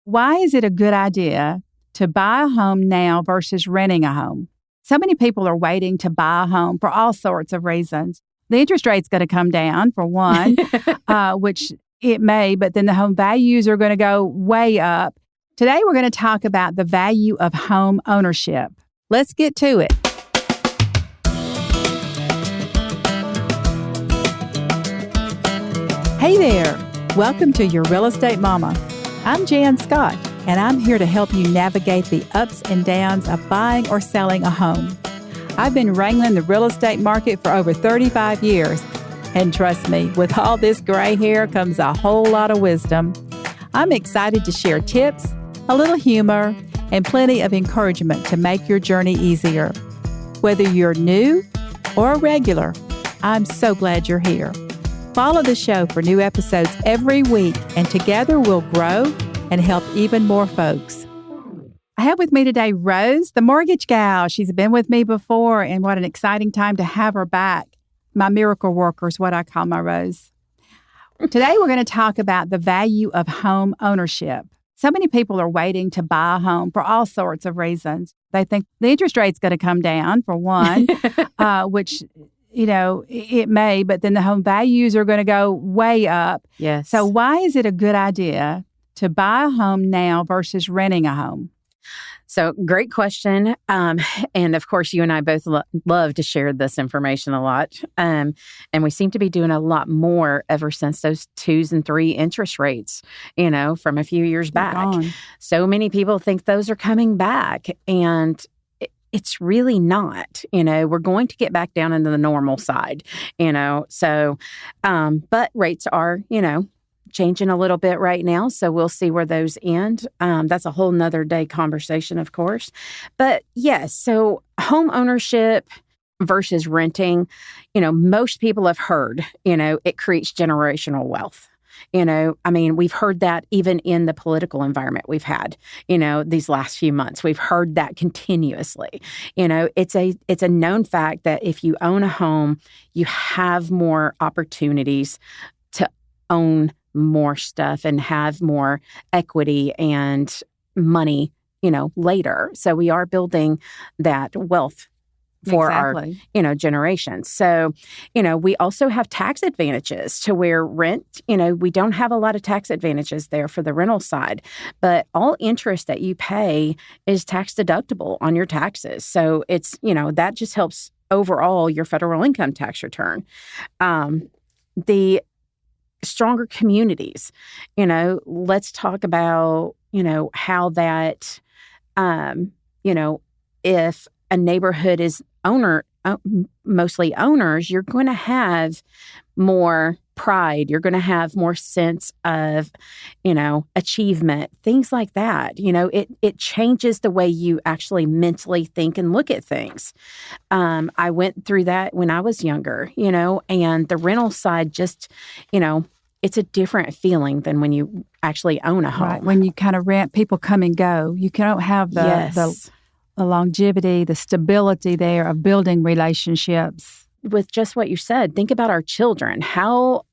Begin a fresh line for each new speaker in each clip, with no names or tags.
Why is it a good idea to buy a home now versus renting a home? So many people are waiting to buy a home for all sorts of reasons. The interest rate's going to come down, for one, which it may, but then the home values are going to go way up. Today, we're going to talk about the value of home ownership. Let's get to it. Hey there. Welcome to Your Real Estate Mama. I'm Jan Scott, and I'm here to help you navigate the ups and downs of buying or selling a home. I've been wrangling the real estate market for over 35 years, and trust me, with all this gray hair comes a whole lot of wisdom. I'm excited to share tips, a little humor, and plenty of encouragement to make your journey easier. Whether you're new or a regular, I'm so glad you're here. Follow the show for new episodes every week, and together we'll grow and help even more folks. I have with me today Rose, the mortgage gal. She's been with me before, and what an exciting time to have her back. My miracle worker is what I call my Rose. Today we're going to talk about the value of home ownership. So many people are waiting to buy a home for all sorts of reasons. They think the interest rate's going to come down, for one, which it may, but then the home values are going to go way up.
Yes.
So why is it a good idea to buy a home now versus renting a home?
So great question. And of course, you and I both love to share this information a lot. And we seem to be doing a lot more ever since those 2s and 3 interest rates, from a few years back. So many people think those are coming back, and it's really not. We're going to get back down into the normal side, So, but rates are, changing a little bit right now. So we'll see where those end. That's a whole nother day conversation, of course. But yes, so home ownership versus renting, most people have heard, it creates generational wealth. We've heard that even in the political environment we've had, these last few months. We've heard that continuously. It's a known fact that if you own a home, you have more opportunities to own more stuff and have more equity and money, later. So we are building that wealth for our, generations. So, we also have tax advantages to where rent, we don't have a lot of tax advantages there for the rental side, but all interest that you pay is tax deductible on your taxes. So it's, that just helps overall your federal income tax return. The stronger communities, let's talk about, how that, if a neighborhood is mostly owners, you're going to have more pride. You're going to have more sense of, achievement, things like that. It changes the way you actually mentally think and look at things. I went through that when I was younger, and the rental side just, it's a different feeling than when you actually own a home.
Right. When you kind of rent, people come and go. You don't have the longevity, the stability there of building relationships.
With just what you said, think about our children. How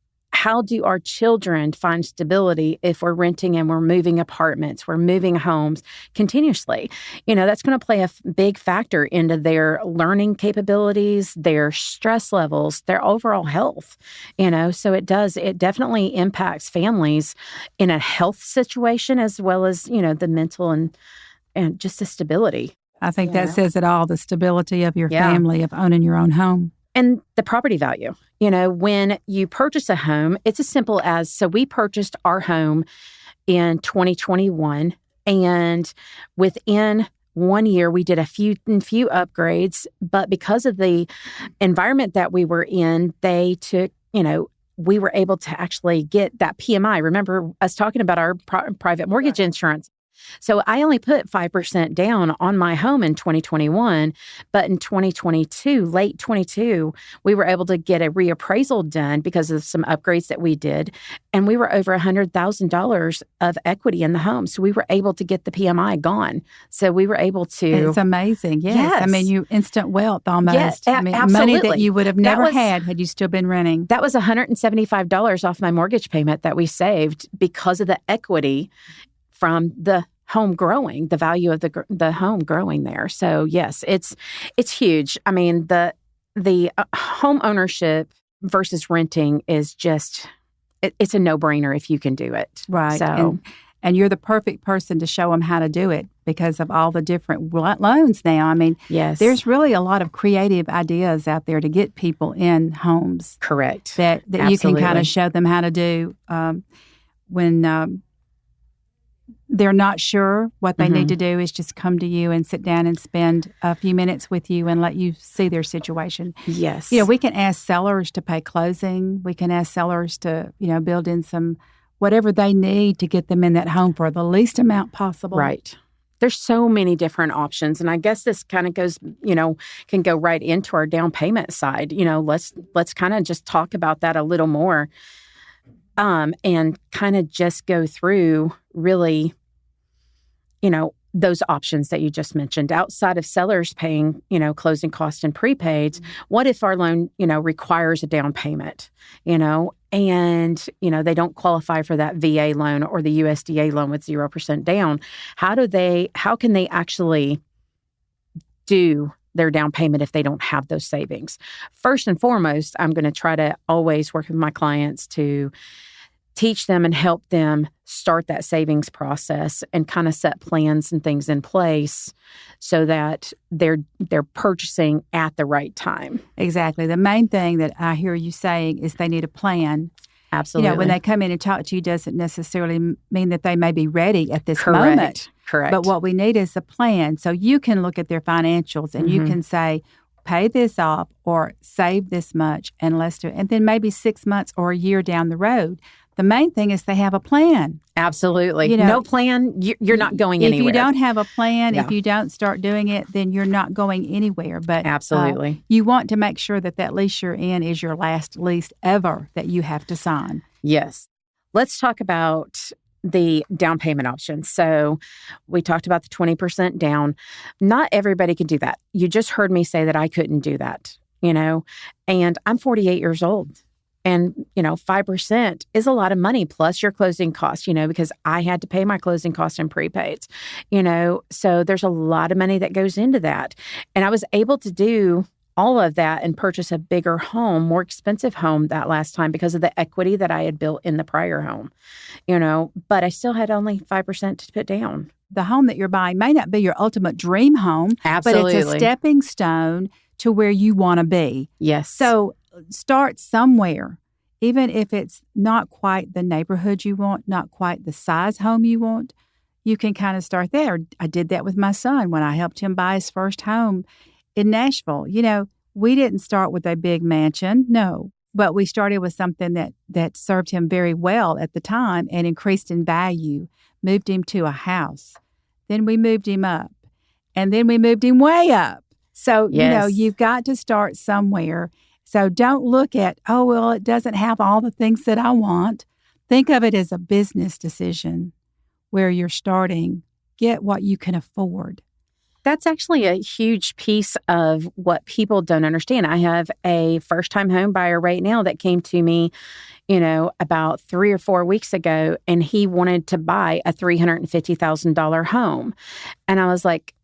do our children find stability if we're renting and we're moving apartments, we're moving homes continuously? That's going to play a big factor into their learning capabilities, their stress levels, their overall health. So it definitely impacts families in a health situation as well as, the mental and just the stability.
I think that says it all, the stability of your family, of owning your own home.
And the property value. When you purchase a home, it's as simple as, so we purchased our home in 2021, and within 1 year, we did a few upgrades, but because of the environment that we were in, they took, we were able to actually get that PMI. Remember us talking about our private mortgage insurance. So I only put 5% down on my home in 2021, but in 2022, late 22, we were able to get a reappraisal done because of some upgrades that we did, and we were over $100,000 of equity in the home. So we were able to get the PMI gone. So we were able to.
It's amazing. Yes. I mean, you instant wealth almost.
Yes, absolutely.
Money that you would have never had you still been renting.
That was $175 off my mortgage payment that we saved because of the equity from the home growing, the value of the home growing there. So yes, it's huge. I mean, the home ownership versus renting is just, it's a no-brainer if you can do it.
Right.
So,
and you're the perfect person to show them how to do it because of all the different loans now. I mean,
yes,
there's really a lot of creative ideas out there to get people in homes.
Correct.
That you can kind of show them how to do when they're not sure what they need to do is just come to you and sit down and spend a few minutes with you and let you see their situation.
Yes.
We can ask sellers to pay closing. We can ask sellers to, build in some whatever they need to get them in that home for the least amount possible.
Right. There's so many different options. And I guess this kind of goes, can go right into our down payment side. Let's kind of just talk about that a little more and kind of just go through really, those options that you just mentioned outside of sellers paying, closing costs and prepaids. What if our loan, requires a down payment, and, they don't qualify for that VA loan or the USDA loan with 0% down? How can they actually do their down payment if they don't have those savings? First and foremost, I'm going to try to always work with my clients to teach them and help them start that savings process and kind of set plans and things in place so that they're purchasing at the right time.
Exactly. The main thing that I hear you saying is they need a plan.
Absolutely.
When they come in and talk to you doesn't necessarily mean that they may be ready at this moment.
Correct.
But what we need is a plan. So you can look at their financials and you can say, pay this off or save this much and let's do it. And then maybe 6 months or a year down the road, the main thing is they have a plan.
Absolutely. No plan, you're not going anywhere.
If you don't have a plan, if you don't start doing it, then you're not going anywhere. But
absolutely,
you want to make sure that lease you're in is your last lease ever that you have to sign.
Yes. Let's talk about the down payment options. So we talked about the 20% down. Not everybody can do that. You just heard me say that I couldn't do that, and I'm 48 years old. And, 5% is a lot of money plus your closing costs, because I had to pay my closing costs and prepaids, so there's a lot of money that goes into that. And I was able to do all of that and purchase a bigger home, more expensive home that last time because of the equity that I had built in the prior home, but I still had only 5% to put down.
The home that you're buying may not be your ultimate dream home,
Absolutely.
But it's a stepping stone to where you want to be.
Yes.
So start somewhere, even if it's not quite the neighborhood you want, not quite the size home you want. You can kind of start there. I did that with my son when I helped him buy his first home in Nashville. We didn't start with a big mansion, no, but we started with something that served him very well at the time and increased in value, moved him to a house. Then we moved him up, and then we moved him way up. So,
yes.
You've got to start somewhere. So don't look at, it doesn't have all the things that I want. Think of it as a business decision where you're starting. Get what you can afford.
That's actually a huge piece of what people don't understand. I have a first-time home buyer right now that came to me, about 3 or 4 weeks ago, and he wanted to buy a $350,000 home. And I was like,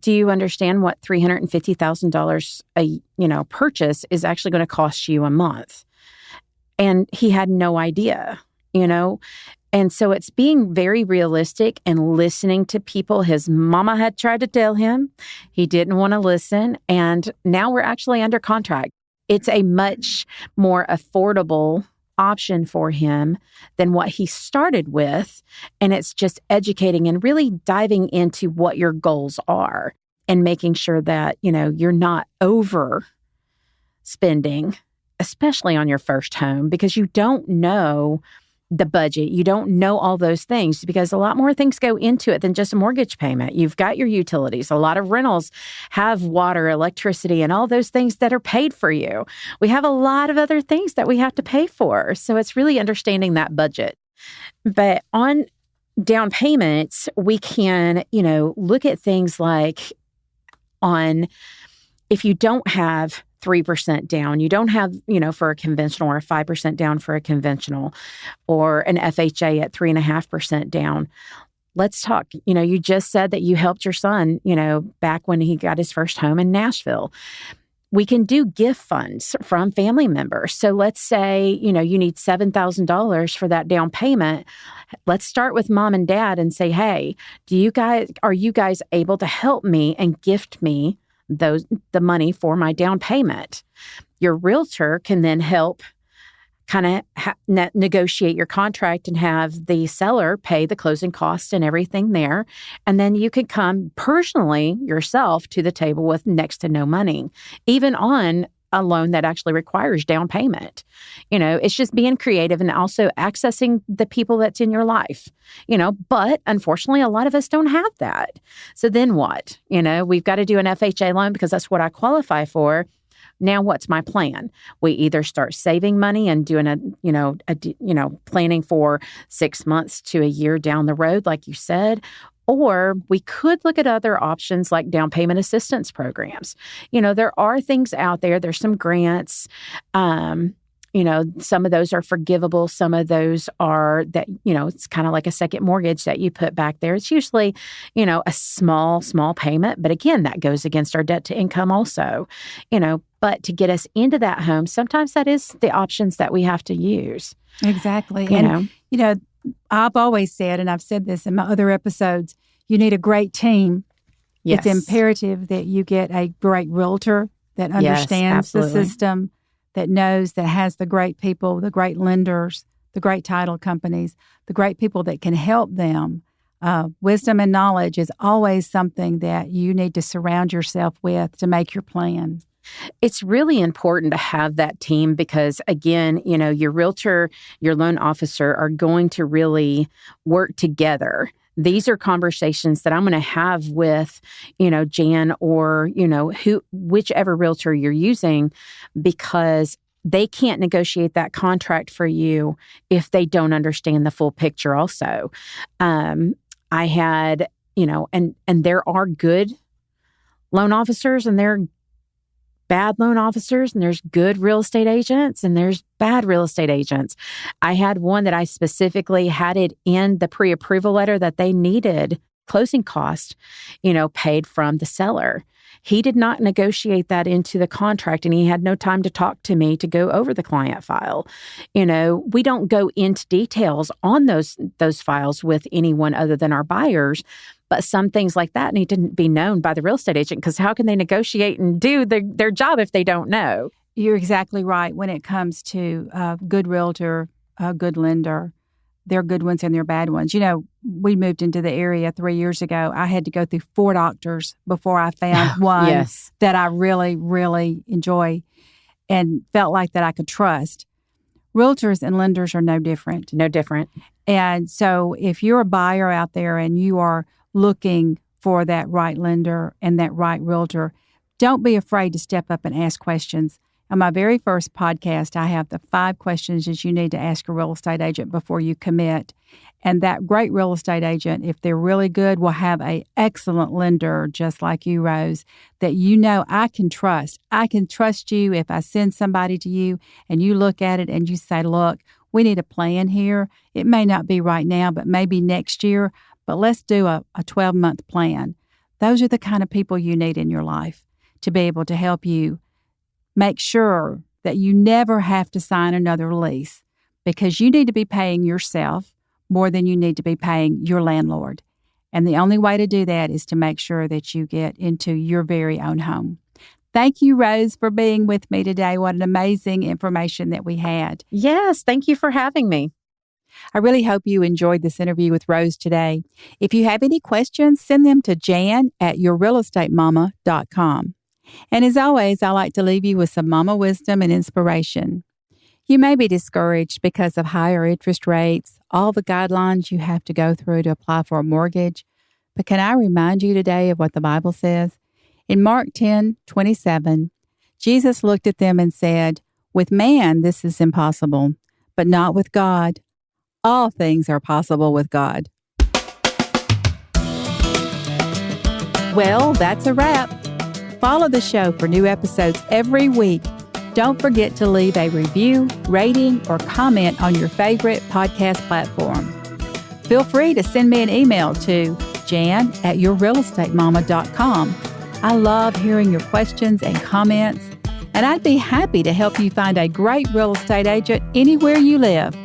do you understand what $350,000 a purchase is actually going to cost you a month? And he had no idea, And so it's being very realistic and listening to people. His mama had tried to tell him. He didn't want to listen. And now we're actually under contract. It's a much more affordable option for him than what he started with. And it's just educating and really diving into what your goals are and making sure that, you're not overspending, especially on your first home, because you don't know the budget. You don't know all those things because a lot more things go into it than just a mortgage payment. You've got your utilities. A lot of rentals have water, electricity, and all those things that are paid for you. We have a lot of other things that we have to pay for. So it's really understanding that budget. But on down payments, we can, look at things like if you don't have 3% down, you don't have, for a conventional or a 5% down for a conventional or an FHA at 3.5% down. let's talk. You just said that you helped your son, back when he got his first home in Nashville. We can do gift funds from family members. So let's say, you need $7,000 for that down payment. Let's start with mom and dad and say, hey, are you guys able to help me and gift me the money for my down payment? Your realtor can then help kind of negotiate your contract and have the seller pay the closing costs and everything there. And then you could come personally yourself to the table with next to no money, even on a loan that actually requires down payment. It's just being creative and also accessing the people that's in your life, but unfortunately, a lot of us don't have that. So then what? We've got to do an FHA loan because that's what I qualify for. Now, what's my plan? We either start saving money and doing planning for 6 months to a year down the road, like you said, or we could look at other options like down payment assistance programs. There are things out there. There's some grants. Some of those are forgivable. Some of those are that, it's kind of like a second mortgage that you put back there. It's usually, a small payment. But again, that goes against our debt to income also, but to get us into that home, sometimes that is the options that we have to use.
Exactly. I've always said, and I've said this in my other episodes, you need a great team.
Yes.
It's imperative that you get a great realtor that understands the system, that knows, that has the great people, the great lenders, the great title companies, the great people that can help them. Wisdom and knowledge is always something that you need to surround yourself with to make your plan.
It's really important to have that team because, again, your realtor, your loan officer are going to really work together. These are conversations that I'm going to have with, Jan or, whichever realtor you're using, because they can't negotiate that contract for you if they don't understand the full picture also. I had, and there are good loan officers and there are bad loan officers, and there's good real estate agents and there's bad real estate agents. I had one that I specifically had it in the pre-approval letter that they needed closing costs, paid from the seller. He did not negotiate that into the contract, and he had no time to talk to me to go over the client file. We don't go into details on those files with anyone other than our buyers. But some things like that need to be known by the real estate agent, because how can they negotiate and do their job if they don't know?
You're exactly right. When it comes to a good realtor, a good lender, there are good ones and there are bad ones. We moved into the area 3 years ago. I had to go through 4 doctors before I found one
yes.
that I really, really enjoy and felt like that I could trust. Realtors and lenders are no different.
No different.
And so if you're a buyer out there and you are looking for that right lender and that right realtor, don't be afraid to step up and ask questions. On my very first podcast, I have the 5 questions that you need to ask a real estate agent before you commit. And that great real estate agent, if they're really good, will have an excellent lender, just like you, Rose, that I can trust. I can trust you if I send somebody to you and you look at it and you say, look, we need a plan here. It may not be right now, but maybe next year. But let's do a 12-month plan. Those are the kind of people you need in your life to be able to help you make sure that you never have to sign another lease, because you need to be paying yourself more than you need to be paying your landlord. And the only way to do that is to make sure that you get into your very own home. Thank you, Rose, for being with me today. What an amazing information that we had.
Yes, thank you for having me.
I really hope you enjoyed this interview with Rose today. If you have any questions, send them to jan@yourrealestatemama.com. And as always, I like to leave you with some mama wisdom and inspiration. You may be discouraged because of higher interest rates, all the guidelines you have to go through to apply for a mortgage. But can I remind you today of what the Bible says? In Mark 10:27, Jesus looked at them and said, "With man this is impossible, but not with God. All things are possible with God." Well, that's a wrap. Follow the show for new episodes every week. Don't forget to leave a review, rating, or comment on your favorite podcast platform. Feel free to send me an email to jan@yourrealestatemama.com. I love hearing your questions and comments, and I'd be happy to help you find a great real estate agent anywhere you live.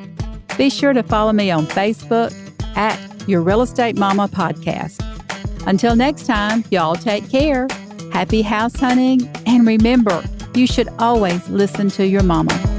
Be sure to follow me on Facebook at Your Real Estate Mama Podcast. Until next time, y'all take care. Happy house hunting, and remember, you should always listen to your mama.